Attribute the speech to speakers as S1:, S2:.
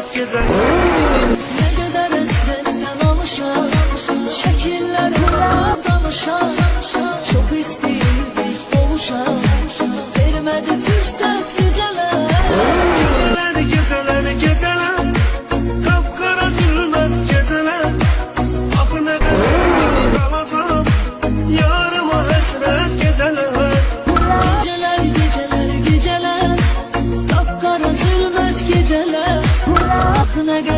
S1: hasret geceler.
S2: Ne kadar esretten alışan, şekillerle danışan, çok isteyirdik boğuşan, vermedi fürsət geceler.
S1: Geceler, geceler, geceler, kapkara zülmət geceler. Axı ne kadar kalacağım, yarıma hasret geceler.
S2: Geceler, geceler, geceler, kapkara zülmət geceler. Ah ne